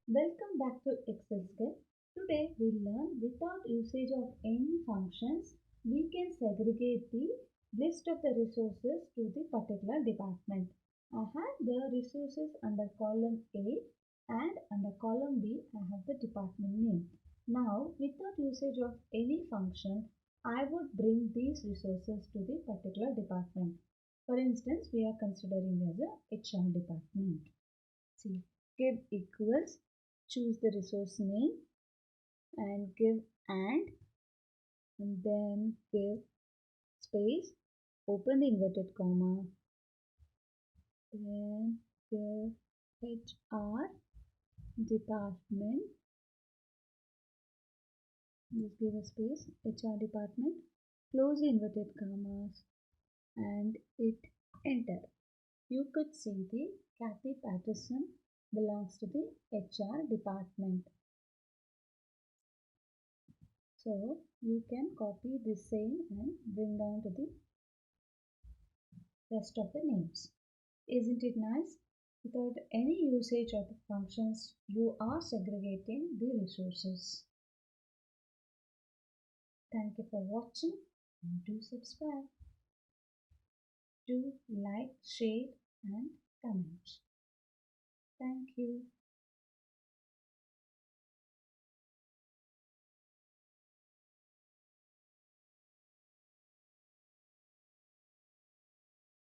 Welcome back to Excel Skill. Today we learn without usage of any functions, we can segregate the list of the resources to the particular department. I have the resources under column A and under column B I have the department name. Now without usage of any function, I would bring these resources to the particular department. For instance, we are considering as a HR department. See, give equals, choose the resource name and give and then give space, open the inverted comma, then give HR department, just give a space, HR department, close the inverted commas and hit enter. You could see the Kathy Patterson belongs to the HR department. So you can copy this same and bring down to the rest of the names. Isn't it nice? Without any usage of the functions, you are segregating the resources. Thank you for watching and do subscribe. Do like, share and comment. Thank you.